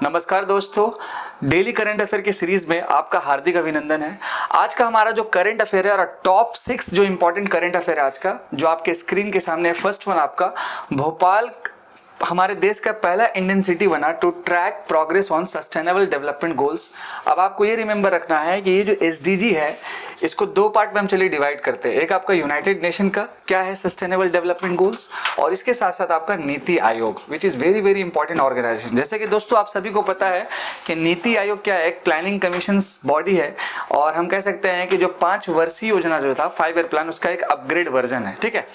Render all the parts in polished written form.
नमस्कार दोस्तों, daily current affair की सीरीज में आपका हार्दिक अभिनंदन है। आज का हमारा जो करंट अफेयर है और टॉप 6 जो इंपॉर्टेंट करंट अफेयर है आज का, जो आपके स्क्रीन के सामने है। फर्स्ट वन आपका, भोपाल हमारे देश का पहला इंडियन सिटी बना to track progress on sustainable development goals. अब आपको ये रिमेंबर रखना है कि ये जो एसडीजी है इसको दो पार्ट में हम चलिए डिवाइड करते हैं। एक आपका यूनाइटेड नेशन का क्या है सस्टेनेबल डेवलपमेंट गोल्स, और इसके साथ साथ आपका NITI Aayog which is very very important organisation. जैसे कि दोस्तों आप सभी को पता है कि नीति आयोग क्या है, एक प्लानिंग कमीशन बॉडी है, और हम कह सकते हैं कि जो 5 वर्षीय योजना जो था 5 ईयर प्लान, उसका एक अपग्रेड वर्जन है। ठीक है,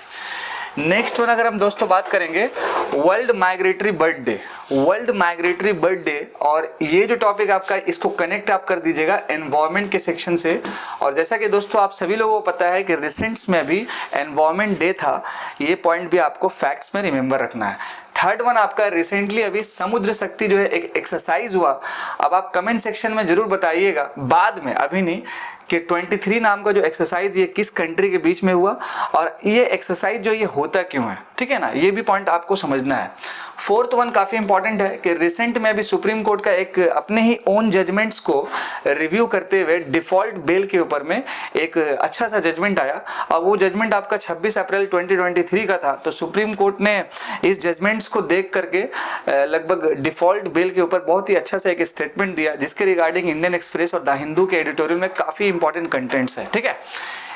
नेक्स्ट वन अगर हम दोस्तों बात करेंगे world migratory bird day, world migratory bird day, और ये जो टॉपिक आपका इसको कनेक्ट आप कर दीजिएगा एनवायरमेंट के सेक्शन से। और जैसा कि दोस्तों आप सभी लोगों को पता है कि रिसेंट्स में भी एनवायरमेंट डे था, ये पॉइंट भी आपको फैक्ट्स में रिमेंबर रखना है। थर्ड वन आपका रिसेंटली अभी समुद्र शक्ति जो है एक एक्सरसाइज हुआ। अब आप कमेंट सेक्शन में जरूर बताइएगा बाद में, अभी नहीं, कि 23 नाम का जो एक्सरसाइज ये किस कंट्री के बीच में हुआ और ये एक्सरसाइज जो ये होता क्यों है। ठीक है ना, ये भी पॉइंट आपको समझना है। फोर्थ वन काफ़ी इंपॉर्टेंट है कि रिसेंट में अभी सुप्रीम कोर्ट का एक अपने ही ओन जजमेंट्स को रिव्यू करते हुए डिफ़ॉल्ट बेल के ऊपर में एक अच्छा सा जजमेंट आया, और वो जजमेंट आपका 26 अप्रैल 2023 का था। तो सुप्रीम कोर्ट ने इस जजमेंट्स को देख करके लगभग डिफ़ॉल्ट बेल के ऊपर बहुत ही अच्छा सा एक स्टेटमेंट दिया, जिसके रिगार्डिंग इंडियन एक्सप्रेस और द हिंदू के एडिटोरियल में काफ़ी इंपॉर्टेंट कंटेंट्स है। ठीक है,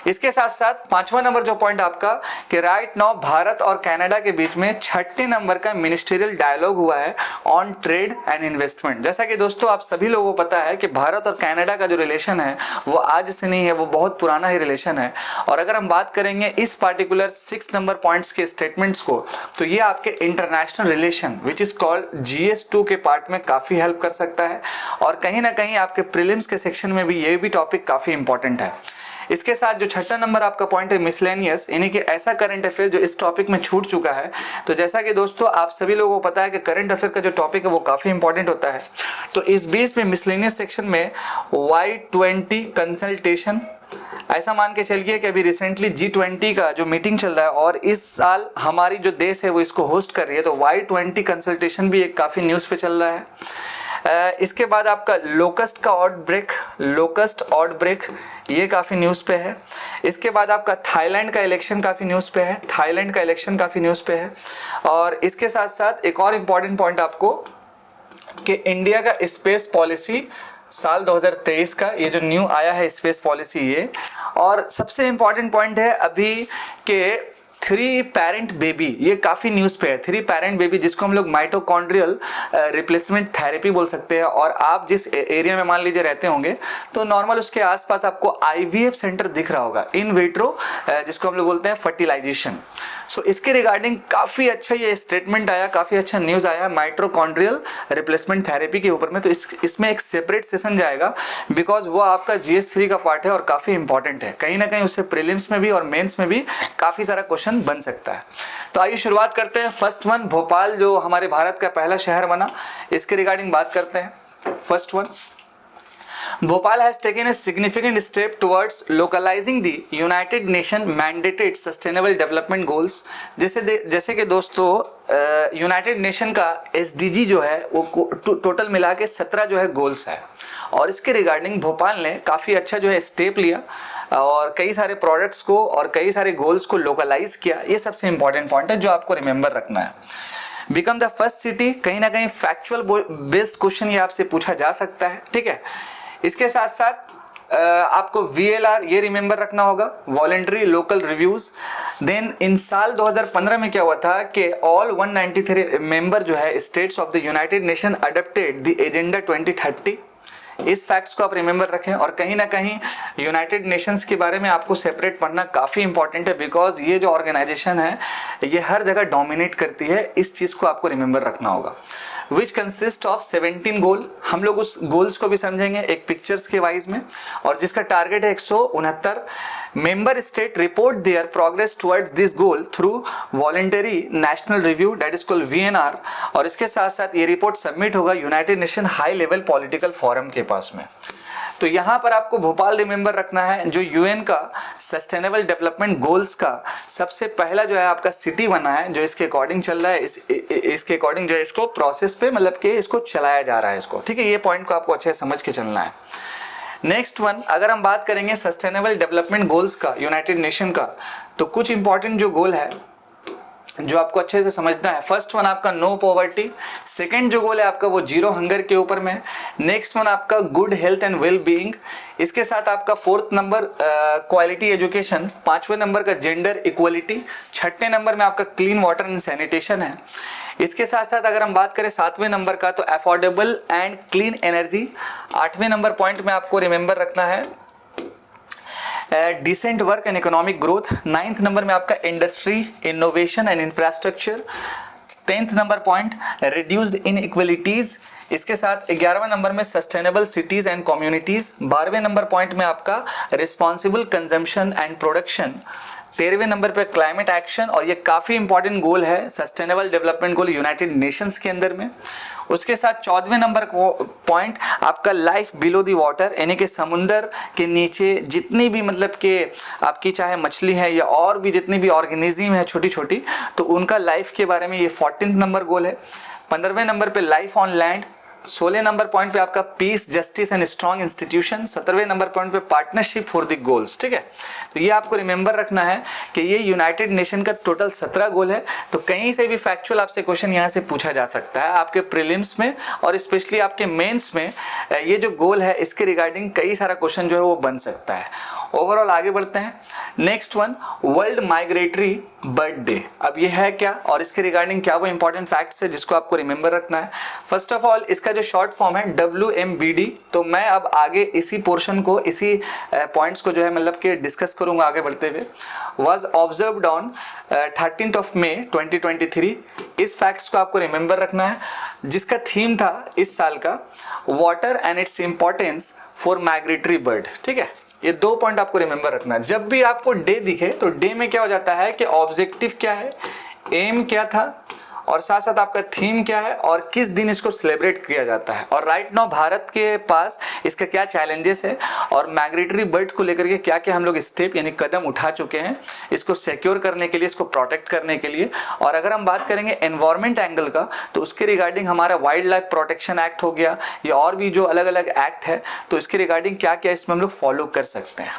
इसके साथ साथ 5वां नंबर जो पॉइंट आपका कि राइट नाउ भारत और कनाडा के बीच में 6ठे नंबर का मिनिस्ट्रियल डायलॉग हुआ है ऑन ट्रेड एंड इन्वेस्टमेंट। जैसा कि दोस्तों आप सभी लोगों को पता है कि भारत और कनाडा का जो रिलेशन है वो आज से नहीं है, वो बहुत पुराना ही रिलेशन है। और अगर हम बात करेंगे इस पार्टिकुलर 6 नंबर पॉइंट्स के स्टेटमेंट्स को, तो ये आपके international relation which is called GS2 के पार्ट में काफ़ी हेल्प कर सकता है, और कहीं ना कहीं आपके प्रीलिम्स के सेक्शन में भी ये भी टॉपिक काफ़ी इंपॉर्टेंट है। इसके साथ जो 6ठा नंबर आपका पॉइंट है मिसलेनियस, यानी कि ऐसा करंट अफेयर जो इस टॉपिक में छूट चुका है। तो जैसा कि दोस्तों आप सभी लोगों को पता है कि करंट अफेयर का जो टॉपिक है वो काफ़ी इंपॉर्टेंट होता है। तो इस बीच में मिसलेनियस सेक्शन में Y20 कंसल्टेशन, ऐसा मान के चलिए कि अभी रिसेंटली G20 का जो मीटिंग चल रहा है और इस साल हमारी जो देश है वो इसको होस्ट कर रही है, तो Y20 कंसल्टेशन भी एक काफ़ी न्यूज़ पे चल रहा है। इसके बाद आपका लोकस्ट आउटब्रेक ये काफ़ी न्यूज़ पे है। इसके बाद आपका थाईलैंड का इलेक्शन काफ़ी न्यूज़ पे है, और इसके साथ साथ एक और इम्पॉर्टेंट पॉइंट आपको कि इंडिया का स्पेस पॉलिसी साल 2023 का ये जो न्यू आया है स्पेस पॉलिसी ये, और सबसे इम्पॉर्टेंट पॉइंट है अभी के 3 पैरेंट बेबी, ये काफ़ी न्यूज़ पे है। 3 पैरेंट बेबी जिसको हम लोग माइटोकॉन्ड्रियल रिप्लेसमेंट थेरेपी बोल सकते हैं, और आप जिस एरिया में मान लीजिए रहते होंगे तो नॉर्मल उसके आसपास आपको IVF सेंटर दिख रहा होगा, इन विट्रो जिसको हम लोग बोलते हैं फर्टिलाइजेशन। सो इसके रिगार्डिंग काफ़ी अच्छा ये स्टेटमेंट आया, काफ़ी अच्छा न्यूज़ आया माइटोकॉन्ड्रियल रिप्लेसमेंट थेरेपी के ऊपर में। तो इसमें एक सेपरेट सेशन जाएगा, बिकॉज वो आपका GS3 का पार्ट है और काफ़ी इंपॉर्टेंट है। कहीं ना कहीं उससे प्रीलिम्स में भी और मेंस में भी काफ़ी सारा क्वेश्चन बन सकता है। तो आइए शुरुआत करते हैं। फर्स्ट वन, भोपाल जो हमारे भारत का पहला शहर बना, इसके रिगार्डिंग बात करते हैं। First one, Bhopal has taken a significant step towards localizing the United Nations mandated sustainable development goals। जैसे कि दोस्तों यूनाइटेड नेशन का SDG जो है वो टोटल मिला के 17 जो है गोल्स है, और इसके रिगार्डिंग भोपाल ने काफ़ी अच्छा जो है स्टेप लिया और कई सारे प्रोडक्ट्स को और कई सारे गोल्स को लोकलाइज किया। ये सबसे इंपॉर्टेंट पॉइंट है जो आपको रिमेंबर रखना है। बिकम द फर्स्ट सिटी, कहीं ना कहीं फैक्चुअल बेस्ड क्वेश्चन ये आपसे पूछा जा सकता है। ठीक है, इसके साथ साथ आपको VLR ये रिमेंबर रखना होगा, voluntary local reviews. Then in साल 2015 में क्या हुआ था कि ऑल 193 मेंबर जो है states of the United nation adopted the agenda 2030। इस फैक्ट्स को आप रिमेंबर रखें, और कहीं ना कहीं यूनाइटेड नेशंस के बारे में आपको सेपरेट पढ़ना काफ़ी इंपॉर्टेंट है, बिकॉज ये जो ऑर्गेनाइजेशन है ये हर जगह डोमिनेट करती है। इस चीज़ को आपको रिमेंबर रखना होगा। विच कंसिस्ट ऑफ 17 गोल, हम लोग उस गोल्स को भी समझेंगे एक पिक्चर्स के वाइज में, और जिसका टारगेट है 169। Member state report there progress towards this goal through voluntary national review that is called VNR, और इसके साथ साथ ये रिपोर्ट सबमिट होगा United nation high level political forum के पास में। तो यहाँ पर आपको भोपाल रिमेंबर रखना है, जो यूएन का सस्टेनेबल डेवलपमेंट गोल्स का सबसे पहला जो है आपका सिटी बना है, जो इसके अकॉर्डिंग चल रहा है, इसके अकॉर्डिंग जो है इसको प्रोसेस पे मतलब कि इसको चलाया जा रहा है इसको, ठीक है। ये पॉइंट को आपको अच्छे से समझ के चलना है। नेक्स्ट वन, अगर हम बात करेंगे सस्टेनेबल डेवलपमेंट गोल्स का यूनाइटेड नेशन का, तो कुछ इंपॉर्टेंट जो गोल है जो आपको अच्छे से समझना है। फर्स्ट वन आपका नो पॉवर्टी, सेकंड जो गोल है आपका वो जीरो हंगर के ऊपर में। नेक्स्ट वन आपका good health and well being, इसके साथ आपका फोर्थ नंबर क्वालिटी एजुकेशन, पांचवें नंबर का जेंडर इक्वलिटी, छठे नंबर में आपका क्लीन वाटर एंड सैनिटेशन है। इसके साथ साथ अगर हम बात करें सातवें नंबर का तो अफोर्डेबल एंड क्लीन एनर्जी, आठवें नंबर पॉइंट में आपको रिमेंबर रखना है decent work and economic growth, ninth number में आपका industry innovation and infrastructure, 10th number point reduced inequalities, इसके साथ 11वें नंबर में सस्टेनेबल सिटीज एंड कम्युनिटीज, 12वें नंबर पॉइंट में आपका रिस्पॉन्सिबल कंजम्पशन एंड प्रोडक्शन, 13वें नंबर पे क्लाइमेट एक्शन, और ये काफ़ी इंपॉर्टेंट गोल है sustainable development goal United Nations के अंदर में। उसके साथ 14वें नंबर पॉइंट आपका लाइफ बिलो द वाटर, यानी कि समुंदर के नीचे जितनी भी मतलब कि आपकी चाहे मछली है या और भी जितनी भी ऑर्गेनिज्म है छोटी छोटी, तो उनका लाइफ के बारे में ये 14th नंबर गोल है। 15वें नंबर पे life on land, 16 number point पे आपका peace justice and strong institution, 17वें नंबर पॉइंट पे पार्टनरशिप फॉर द गोल्स, ठीक है। तो ये आपको रिमेंबर रखना है कि ये यूनाइटेड नेशन का टोटल 17 गोल है। तो कहीं से भी फैक्चुअल आपसे क्वेश्चन यहाँ से पूछा जा सकता है आपके प्रीलिम्स में और स्पेशली आपके मेंस में। ये जो गोल है इसके रिगार्डिंग कई सारा क्वेश्चन जो है वो बन सकता है। ओवरऑल आगे बढ़ते हैं। Next one, world migratory bird day. अब ये है क्या और इसके रिगार्डिंग क्या वो इंपॉर्टेंट फैक्ट्स है जिसको आपको रिमेंबर रखना है। फर्स्ट ऑफ ऑल इसका जो शॉर्ट फॉर्म है WMBD, तो मैं अब आगे इसी पोर्शन को इसी पॉइंट्स को जो है मतलब कि डिस्कस करूंगा आगे बढ़ते हुए। Was observed on 13th of May 2023। इस फैक्ट्स को आपको रिमेंबर रखना है, जिसका थीम था इस साल का water and its importance for migratory bird, ठीक है। ये 2 पॉइंट आपको रिमेंबर रखना है। जब भी आपको डे दिखे तो डे में क्या हो जाता है कि ऑब्जेक्टिव क्या है, एम क्या था और साथ साथ आपका थीम क्या है और किस दिन इसको सेलिब्रेट किया जाता है, और राइट नाउ भारत के पास इसका क्या चैलेंजेस है और माइग्रेटरी बर्ड्स को लेकर के क्या क्या हम लोग स्टेप यानी कदम उठा चुके हैं इसको सिक्योर करने के लिए, इसको प्रोटेक्ट करने के लिए। और अगर हम बात करेंगे एनवायरमेंट एंगल का तो उसके रिगार्डिंग हमारा वाइल्ड लाइफ प्रोटेक्शन एक्ट हो गया या और भी जो अलग अलग एक्ट है, तो इसके रिगार्डिंग क्या क्या इसमें हम लोग फॉलो कर सकते हैं,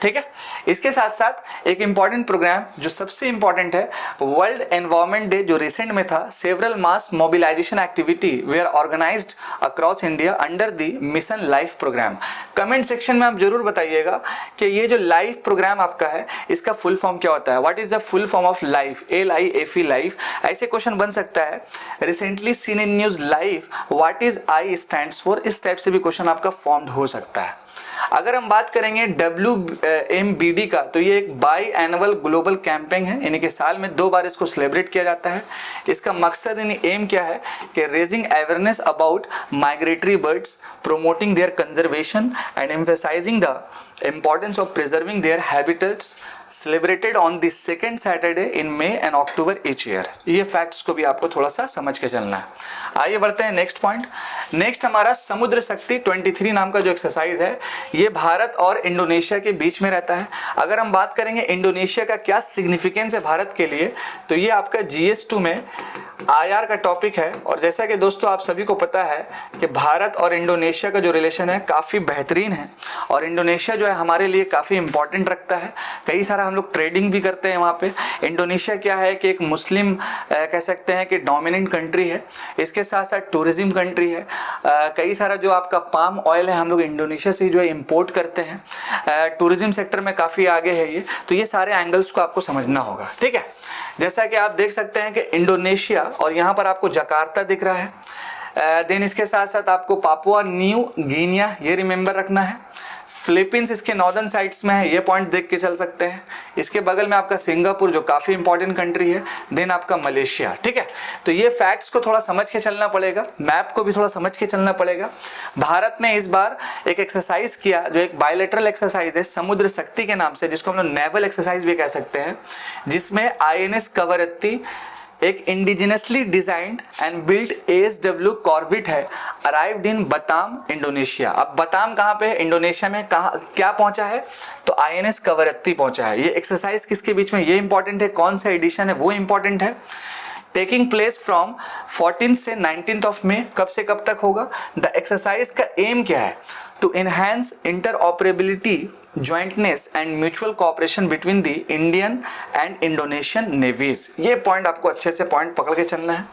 ठीक है। इसके साथ साथ एक इंपॉर्टेंट प्रोग्राम जो सबसे इंपॉर्टेंट है, वर्ल्ड एनवायरनमेंट डे जो रिसेंट में था, several mass mobilisation activity were organised across India under the mission life programme. Comment section में आप जरूर बताइएगा कि ये जो लाइफ प्रोग्राम आपका है इसका फुल फॉर्म क्या होता है, what is the full form of life, LIFE life. ऐसे क्वेश्चन बन सकता है। Recently seen in news life, what is I stands for, इस टाइप से भी क्वेश्चन आपका फॉर्म हो सकता है। अगर हम बात करेंगे WMBD का, तो ये एक बाई एनुअल ग्लोबल कैंपेन है, यानी कि साल में 2 बार इसको सेलिब्रेट किया जाता है। इसका मकसद यानी एम क्या है कि raising awareness about migratory birds, promoting their conservation and emphasising the importance of preserving their habitats, celebrated on the second Saturday in May and October each year। ये फैक्ट्स को भी आपको थोड़ा सा समझ के चलना है। आइए बढ़ते हैं नेक्स्ट पॉइंट। नेक्स्ट हमारा समुद्र शक्ति 23 नाम का जो एक्सरसाइज है, ये भारत और इंडोनेशिया के बीच में रहता है। अगर हम बात करेंगे इंडोनेशिया का क्या सिग्निफिकेंस है भारत के लिए, तो ये आपका GS2 में IR का टॉपिक है। और जैसा कि दोस्तों आप सभी को पता है कि भारत और इंडोनेशिया का जो रिलेशन है काफ़ी बेहतरीन है और इंडोनेशिया जो है हमारे लिए काफ़ी इंपॉर्टेंट रखता है। कई सारा हम लोग ट्रेडिंग भी करते हैं वहाँ पे। इंडोनेशिया क्या है कि एक मुस्लिम कह सकते हैं कि डोमिनेंट कंट्री है, इसके साथ साथ टूरिज्म कंट्री है। कई सारा जो आपका पाम ऑयल है हम लोग इंडोनेशिया से जो है इम्पोर्ट करते हैं। टूरिज्म सेक्टर में काफ़ी आगे है ये, तो ये सारे एंगल्स को आपको समझना होगा, ठीक है। जैसा कि आप देख सकते हैं कि इंडोनेशिया और यहाँ पर आपको जकार्ता दिख रहा है। देन इसके साथ साथ आपको पापुआ न्यू गिनिया ये रिमेंबर रखना है। फिलीपींस इसके नॉर्दर्न साइड्स में है, ये पॉइंट देख के चल सकते हैं। इसके बगल में आपका सिंगापुर जो काफ़ी इंपॉर्टेंट कंट्री है। देन आपका मलेशिया, ठीक है। तो ये फैक्ट्स को थोड़ा समझ के चलना पड़ेगा, मैप को भी थोड़ा समझ के चलना पड़ेगा। भारत ने इस बार एक एक्सरसाइज किया जो एक बायलैटरल एक्सरसाइज है समुद्र शक्ति के नाम से, जिसको हम लोग नेवल एक्सरसाइज भी कह सकते हैं, जिसमें INS कवरत्ती एक indigenously designed and built ASW corvette है, अराइव्ड इन बताम इंडोनेशिया। अब बताम कहाँ पे है? इंडोनेशिया में। कहाँ क्या पहुंचा है? तो INS कवरत्ती पहुंचा है। ये एक्सरसाइज किसके बीच में? ये इंपॉर्टेंट है। कौन सा एडिशन है वो इंपॉर्टेंट है। टेकिंग प्लेस फ्रॉम 14 से 19 ऑफ मई। कब से कब तक होगा? द एक्सरसाइज का एम क्या है? To enhance interoperability, jointness and mutual cooperation between the Indian and Indonesian navies. ये पॉइंट आपको अच्छे से पॉइंट पकड़ के चलना है।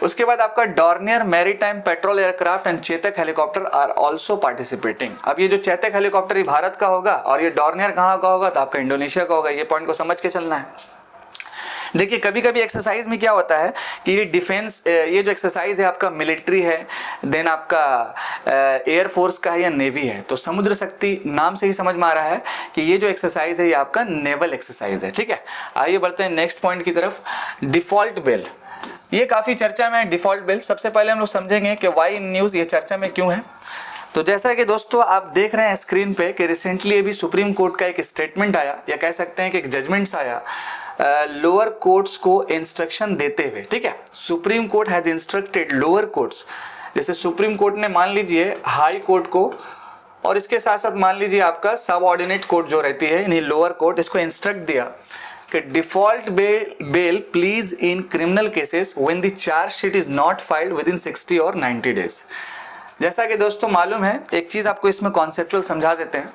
उसके बाद आपका Dornier maritime patrol aircraft and Chetak helicopter are also participating. अब ये जो चेतक हेलीकॉप्टर ये भारत का होगा और ये डॉर्नियर कहाँ का होगा? तो आपका इंडोनेशिया का होगा। ये पॉइंट को समझ के चलना है। देखिए कभी कभी एक्सरसाइज में क्या होता है कि ये डिफेंस, ये जो एक्सरसाइज है आपका मिलिट्री है, देन आपका एयरफोर्स का है या नेवी है। तो समुद्र शक्ति नाम से ही समझ में आ रहा है कि ये जो एक्सरसाइज है ये आपका नेवल एक्सरसाइज है। ठीक है, आइए बढ़ते हैं नेक्स्ट पॉइंट की तरफ। डिफॉल्ट बेल, ये काफी चर्चा में है। डिफॉल्ट बेल सबसे पहले हम लोग समझेंगे कि वाई इन न्यूज ये चर्चा में क्यों है। तो जैसा कि दोस्तों आप देख रहे हैं स्क्रीन पे कि रिसेंटली अभी सुप्रीम कोर्ट का एक स्टेटमेंट आया, या कह सकते हैं कि एक जजमेंट्स आया लोअर कोर्ट्स को इंस्ट्रक्शन देते हुए। ठीक है, supreme court has instructed lower courts, जैसे सुप्रीम कोर्ट ने मान लीजिए हाई कोर्ट को, और इसके साथ साथ मान लीजिए आपका सब ऑर्डिनेट कोर्ट जो रहती है यानी लोअर कोर्ट, इसको इंस्ट्रक्ट दिया कि default bail pleas in criminal cases when the charge sheet is not filed within 60 और 90 डेज। जैसा कि दोस्तों मालूम है, एक चीज आपको इसमें कॉन्सेप्चुअल समझा देते हैं।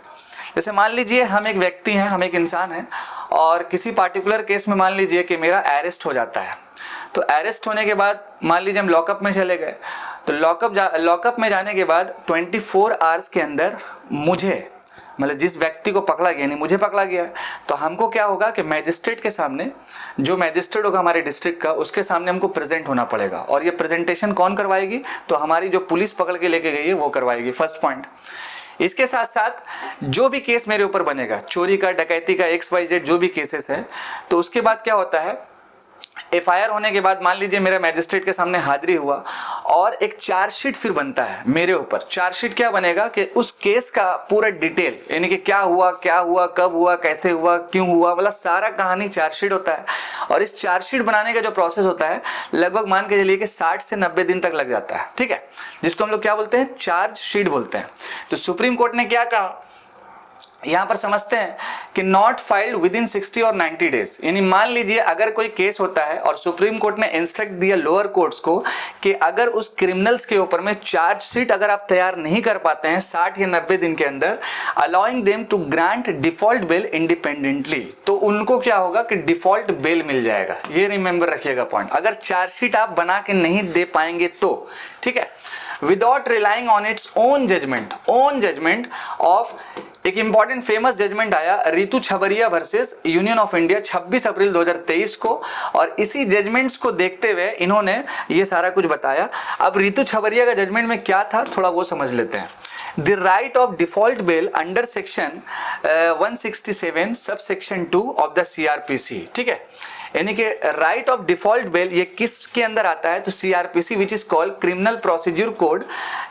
जैसे मान लीजिए हम एक व्यक्ति हैं, हम एक इंसान हैं, और किसी पार्टिकुलर केस में मान लीजिए कि मेरा अरेस्ट हो जाता है। तो अरेस्ट होने के बाद मान लीजिए हम लॉकअप में चले गए, तो लॉकअप में जाने के बाद 24 आवर्स के अंदर मुझे, मतलब जिस व्यक्ति को पकड़ा गया, नहीं मुझे पकड़ा गया, तो हमको क्या होगा कि मैजिस्ट्रेट के सामने, जो मैजिस्ट्रेट होगा हमारे डिस्ट्रिक्ट का, उसके सामने हमको प्रेजेंट होना पड़ेगा। और ये प्रेजेंटेशन कौन करवाएगी? तो हमारी जो पुलिस पकड़ के लेके गई है वो करवाएगी। First point. इसके साथ साथ जो भी केस मेरे ऊपर बनेगा, चोरी का, डकैती का, XYZ जो भी केसेस है, तो उसके बाद क्या होता है, FIR होने के बाद मान लीजिए मेरा मैजिस्ट्रेट के सामने हाजिरी हुआ और एक चार्जशीट फिर बनता है मेरे ऊपर। चार्जशीट क्या बनेगा कि उस केस का पूरा डिटेल, यानी कि क्या हुआ, कब हुआ, कैसे हुआ, क्यों हुआ, मतलब सारा कहानी चार्जशीट होता है। और इस चार्जशीट बनाने का जो प्रोसेस होता है लगभग मान के चलिए कि 60 से 90 दिन तक लग जाता है। ठीक है, जिसको हम लोग क्या बोलते हैं? चार्जशीट बोलते हैं। तो सुप्रीम कोर्ट ने क्या कहा यहां पर समझते हैं कि नॉट फाइल्ड विद इन 60 और 90 डेज, यानी मान लीजिए अगर कोई केस होता है और सुप्रीम कोर्ट ने इंस्ट्रक्ट दिया लोअर कोर्ट्स को कि अगर उस क्रिमिनल्स के ऊपर में चार्जशीट अगर आप तैयार नहीं कर पाते हैं 60 या 90 दिन के अंदर, allowing them to grant default bail independently, तो उनको क्या होगा कि डिफॉल्ट बेल मिल जाएगा। ये रिमेंबर रखिएगा पॉइंट, अगर चार्जशीट आप बना के नहीं दे पाएंगे तो। ठीक है, without relying on its own judgement of, एक इंपॉर्टेंट फेमस जजमेंट आया Ritu Chhabria versus Union of India 26 अप्रैल 2023 को, और इसी जजमेंट्स को देखते हुए इन्होंने ये सारा कुछ बताया। अब रितु छबरिया का जजमेंट में क्या था थोड़ा वो समझ लेते हैं। The right of default bail under section 167 sub section 2 of the CRPC। ठीक है, यानी कि राइट ऑफ डिफॉल्ट बेल ये किसके अंदर आता है? तो CRPC which is called criminal procedure code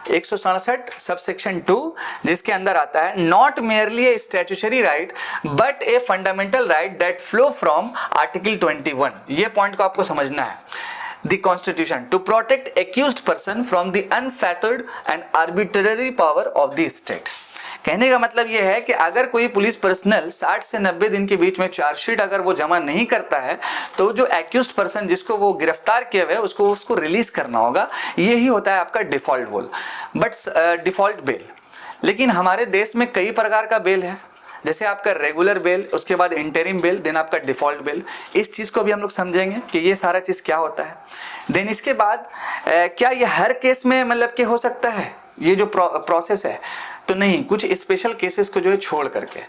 167 sub section 2, जिसके अंदर आता है not merely A statutory right but a fundamental right that flow from article 21। ये पॉइंट को आपको समझना है। The Constitution to protect accused person from the unfettered and arbitrary power of the state। कहने का मतलब यह है कि अगर कोई पुलिस पर्सनल 60 से 90 दिन के बीच में चार्जशीट अगर वो जमा नहीं करता है तो जो एक्यूज्ड पर्सन जिसको वो गिरफ्तार किया हुआ है उसको रिलीज करना होगा। यही होता है आपका डिफॉल्ट डिफॉल्ट बेल। लेकिन हमारे देश में कई प्रकार का बेल है, जैसे आपका रेगुलर बेल, उसके बाद इंटरिम बेल, देन आपका डिफॉल्ट बेल। इस चीज़ को भी हम लोग समझेंगे कि ये सारा चीज़ क्या होता है। देन इसके बाद क्या ये हर केस में मतलब कि हो सकता है ये जो प्रोसेस है? तो नहीं, कुछ स्पेशल केसेस को जो है छोड़ करके,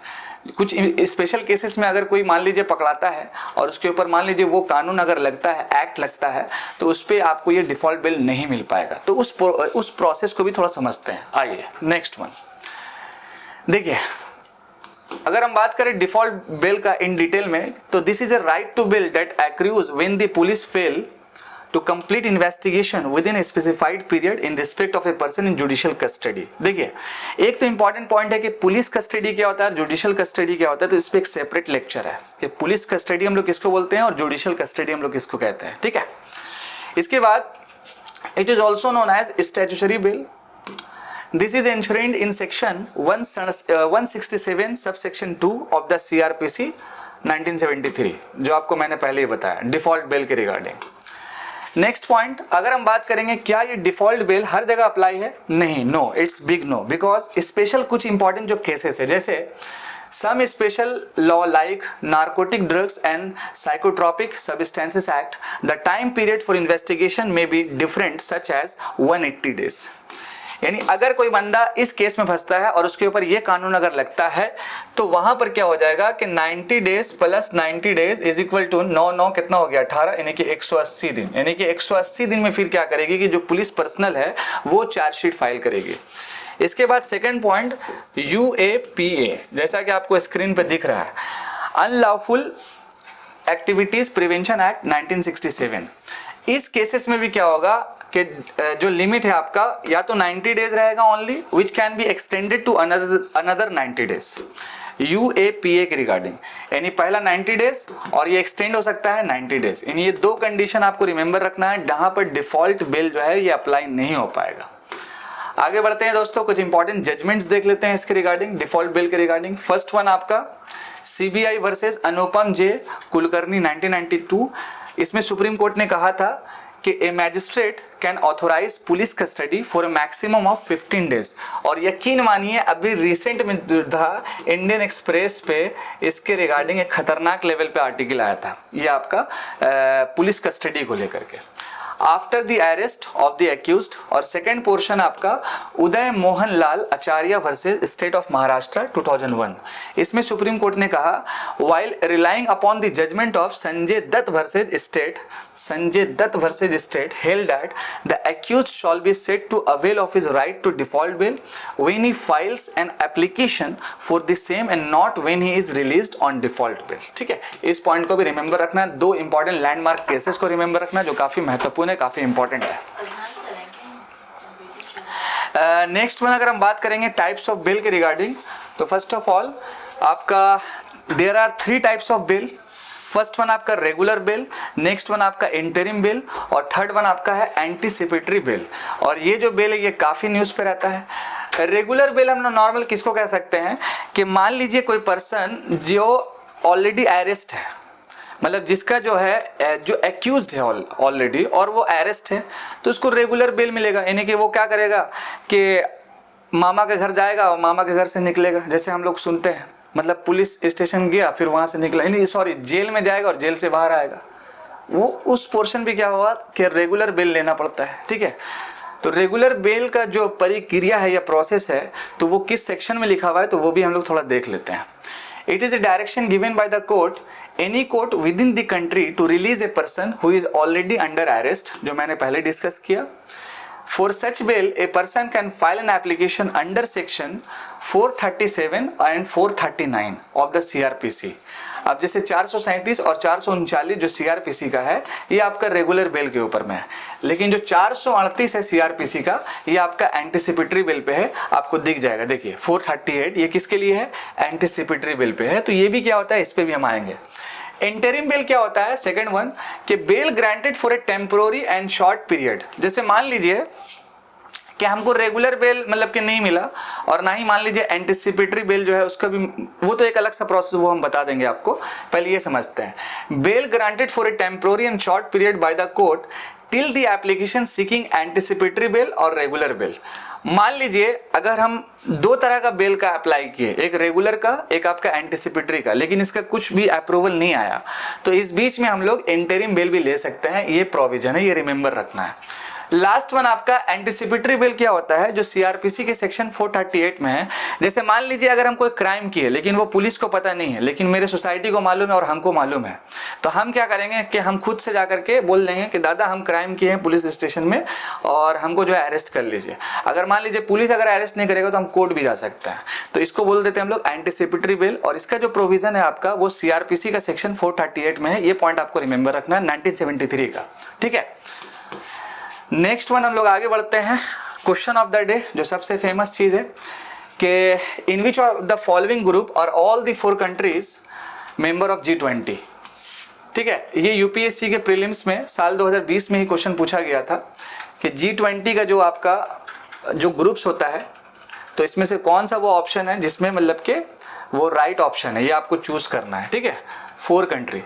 कुछ स्पेशल केसेस में अगर कोई मान लीजिए पकड़ाता है और उसके ऊपर मान लीजिए वो कानून अगर लगता है, एक्ट लगता है, तो उस पर आपको ये डिफॉल्ट बेल नहीं मिल पाएगा। तो उस प्रोसेस को भी थोड़ा समझते हैं। आइए नेक्स्ट वन देखिए, अगर हम बात करें डिफॉल्ट बेल का इन डिटेल में, तो this is a right to bail that accrues when the police fail to complete investigation within specified period in respect of a person in judicial custody. देखिए, एक तो इंपॉर्टेंट पॉइंट है कि police custody क्या होता है, judicial custody क्या होता है, तो इस पर एक सेपरेट लेक्चर है कि पुलिस कस्टडी हम लोग किसको बोलते हैं और जुडिशियल कस्टडी हम लोग किसको कहते हैं, ठीक है। इसके बाद it is also known as statutory bail. This is enshrined in section 167 subsection 2 of the CRPC 1973, जो आपको मैंने पहले ही बताया डिफॉल्ट बेल के रिगार्डिंग। नेक्स्ट पॉइंट, अगर हम बात करेंगे क्या ये डिफॉल्ट बेल हर जगह अप्लाई है, नहीं, no, it's big no, because special कुछ इंपॉर्टेंट जो केसेस है, जैसे some special law like narcotic drugs and psychotropic substances act, the time period for investigation may be different such as 180 days। यानी अगर कोई बंदा इस केस में फंसता है और उसके ऊपर ये कानून अगर लगता है तो वहां पर क्या हो जाएगा कि 90 days plus 90 days is equal to 9 कितना हो गया 18, यानी कि 180 दिन। यानी कि 180 दिन में फिर क्या करेगी कि जो पुलिस पर्सनल है वो चार्जशीट फाइल करेगी। इसके बाद सेकंड पॉइंट UAPA, जैसा कि आपको स्क्रीन पे दिख रहा है, अनलॉफुल एक्टिविटीज प्रिवेंशन एक्ट 1967। इस केसेस में भी क्या होगा कि जो लिमिट है आपका या तो 90 डेज रहेगा only, which can be extended to another 90 days UAPA के रिगार्डिंग। यानी पहला 90 डेज और ये एक्सटेंड हो सकता है 90 डेज। यानी ये दो कंडीशन आपको रिमेंबर रखना है जहां पर डिफॉल्ट बिल जो है ये अप्लाई नहीं हो पाएगा। आगे बढ़ते हैं दोस्तों, कुछ इंपॉर्टेंट जजमेंट्स देख लेते हैं इसके रिगार्डिंग, डिफॉल्ट बिल के रिगार्डिंग। फर्स्ट वन आपका CBI versus Anupam J Kulkarni 1992। इसमें सुप्रीम कोर्ट ने कहा था कि a magistrate can authorise police custody for a maximum of 15 days. और यकीन मानिए अभी रिसेंट में था इंडियन एक्सप्रेस पे इसके रिगार्डिंग एक खतरनाक लेवल पे आर्टिकल आया था, ये आपका पुलिस कस्टडी को लेकर के, after the arrest of the accused. और सेकेंड पोर्शन आपका Uday Mohan Lal Acharya versus state of Maharashtra 2001। इसमें सुप्रीम कोर्ट ने कहा while relying upon the judgment of Sanjay Dutt versus state held that the accused shall be set to avail of his right to default bail when he files an application for the same and not when he is released on default bill. ठीक है, इस point को भी remember रखना। दो important landmark cases को remember रखना जो काफी महत्वपूर्ण, काफी इंपॉर्टेंट है। नेक्स्ट वन अगर हम बात करेंगे टाइप्स ऑफ बिल के रिगार्डिंग, तो फर्स्ट ऑफ ऑल आपका there are 3 types of bail. First one आपका रेगुलर बिल, नेक्स्ट वन आपका इंटरिम बिल और थर्ड वन आपका है एंटीसिपेटरी बिल। और ये जो बिल है ये काफी न्यूज पे रहता है। रेगुलर बिल हम नॉर्मल किसको कह सकते हैं कि मान लीजिए कोई पर्सन जो ऑलरेडी अरेस्ट है, मतलब जिसका जो है जो एक्यूज्ड है ऑलरेडी और वो अरेस्ट है, तो उसको रेगुलर बेल मिलेगा। यानी कि वो क्या करेगा कि मामा के घर जाएगा और मामा के घर से निकलेगा, जैसे हम लोग सुनते हैं, मतलब पुलिस स्टेशन गया फिर वहां से निकला, यानी सॉरी जेल में जाएगा और जेल से बाहर आएगा। वो उस पोर्शन पे क्या हुआ कि रेगुलर बेल लेना पड़ता है। ठीक है, तो रेगुलर बेल का जो प्रक्रिया है या प्रोसेस है तो वो किस सेक्शन में लिखा हुआ है तो वो भी हम लोग थोड़ा देख लेते हैं। It is a direction given by the court, any court within the country to release a person who is already under arrest, जो मैंने पहले डिस्कस किया। For such bail, a person can file an application under section 437 and 439 of the CRPC। अब जैसे 437 और 439 जो CRPC का है ये आपका रेगुलर बेल के ऊपर में है, लेकिन जो 438 है CRPC का ये आपका एंटीसिपेटरी बिल पे है, आपको दिख जाएगा। देखिए 438 ये किसके लिए है, एंटीसिपेटरी बिल पे है, तो ये भी क्या होता है इस पे भी हम आएंगे। इंटरिम बिल क्या होता है, सेकंड वन कि bell granted for a temporary and short period. जैसे मान लीजिए कि हमको रेगुलर बेल मतलब कि नहीं मिला और ना ही मान लीजिए एंटीसिपेटरी बेल जो है उसका भी, वो तो एक अलग सा प्रोसेस, वो हम बता देंगे आपको, पहले ये समझते हैं। Bell granted for a temporary and short period by the court till the application seeking anticipatory bail और रेगुलर बेल। मान लीजिए अगर हम दो तरह का बेल का अप्लाई किए, एक रेगुलर का एक आपका एंटीसिपेटरी का, लेकिन इसका कुछ भी अप्रूवल नहीं आया, तो इस बीच में हम लोग इंटरिम बेल भी ले सकते हैं। ये प्रोविजन है, ये रिमेंबर रखना है। लास्ट वन आपका एंटीसिपेटरी बेल क्या होता है, जो सीआरपीसी के सेक्शन 438 में है। जैसे मान लीजिए अगर हम कोई क्राइम किए लेकिन वो पुलिस को पता नहीं है, लेकिन मेरे सोसाइटी को मालूम है और हमको मालूम है, तो हम क्या करेंगे कि हम खुद से जाकर के बोल देंगे कि दादा हम क्राइम किए हैं पुलिस स्टेशन में और हमको जो है अरेस्ट कर लीजिए। अगर मान लीजिए पुलिस अगर अरेस्ट नहीं करेगा तो हम कोर्ट भी जा सकते हैं, तो इसको बोल देते हैं हम लोग एंटीसिपेटरी बेल। और इसका जो प्रोविजन है आपका वो सीआरपीसी का सेक्शन 438 में है। ये पॉइंट आपको रिमेंबर रखना है 1973 का, ठीक है। नेक्स्ट वन हम लोग आगे बढ़ते हैं। क्वेश्चन ऑफ द डे, जो सबसे फेमस चीज है कि in which of the following group are all the 4 countries member of G20, ठीक है। ये यूपीएससी के प्रीलिम्स में साल 2020 में ही क्वेश्चन पूछा गया था कि G20 का जो आपका जो ग्रुप्स होता है, तो इसमें से कौन सा वो ऑप्शन है जिसमें मतलब कि वो राइट ऑप्शन है, ये आपको चूज करना है, ठीक है। 4 country,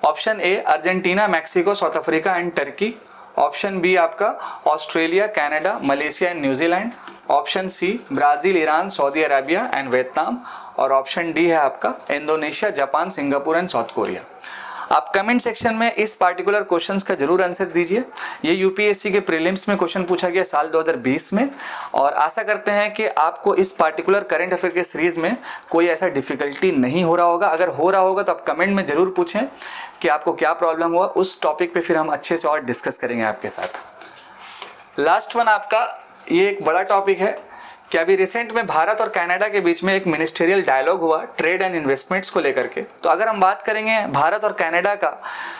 option A Argentina, Mexico, South Africa and Turkey. Option B आपका Australia, Canada, Malaysia and New Zealand. Option C Brazil, Iran, Saudi Arabia and Vietnam. और ऑप्शन डी है आपका Indonesia, Japan, Singapore and South Korea. आप comment section में इस particular questions का जरूर answer दीजिए। ये यूपीएससी के प्रीलिम्स में क्वेश्चन पूछा गया साल 2020 में, और आशा करते हैं कि आपको इस पार्टिकुलर करंट अफेयर के सीरीज में कोई ऐसा डिफिकल्टी नहीं हो रहा होगा। अगर हो रहा होगा तो आप कमेंट में जरूर पूछें कि आपको क्या प्रॉब्लम हुआ, उस टॉपिक पे फिर हम अच्छे से और डिस्कस करेंगे आपके साथ। लास्ट वन आपका ये एक बड़ा टॉपिक है कि अभी रिसेंट में भारत और कनाडा के बीच में एक मिनिस्टेरियल डायलॉग हुआ ट्रेड एंड इन्वेस्टमेंट्स को लेकर के। तो अगर हम बात करेंगे भारत और कनाडा का,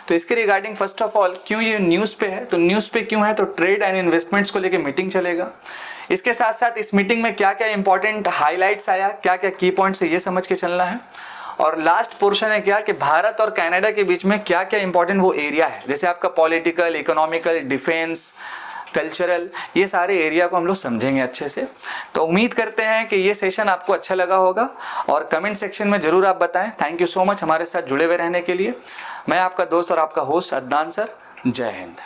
तो इसके रिगार्डिंग फर्स्ट ऑफ ऑल क्यों ये न्यूज़ पे है, तो न्यूज़ पे क्यों है, तो ट्रेड एंड इन्वेस्टमेंट्स को लेकर मीटिंग चलेगा। इसके साथ साथ इस मीटिंग में क्या क्या इंपॉर्टेंट हाईलाइट्स आया, क्या क्या की पॉइंट्स है, ये समझ के चलना है। और लास्ट पोर्शन है क्या कि भारत और कनाडा के बीच में क्या क्या इंपॉर्टेंट वो एरिया है, जैसे आपका पॉलिटिकल, इकोनॉमिकल, डिफेंस, कल्चरल, ये सारे एरिया को हम लोग समझेंगे अच्छे से। तो उम्मीद करते हैं कि ये सेशन आपको अच्छा लगा होगा, और कमेंट सेक्शन में जरूर आप बताएं। थैंक यू सो मच हमारे साथ जुड़े हुए रहने के लिए। मैं आपका दोस्त और आपका होस्ट अदनान सर। जय हिंद।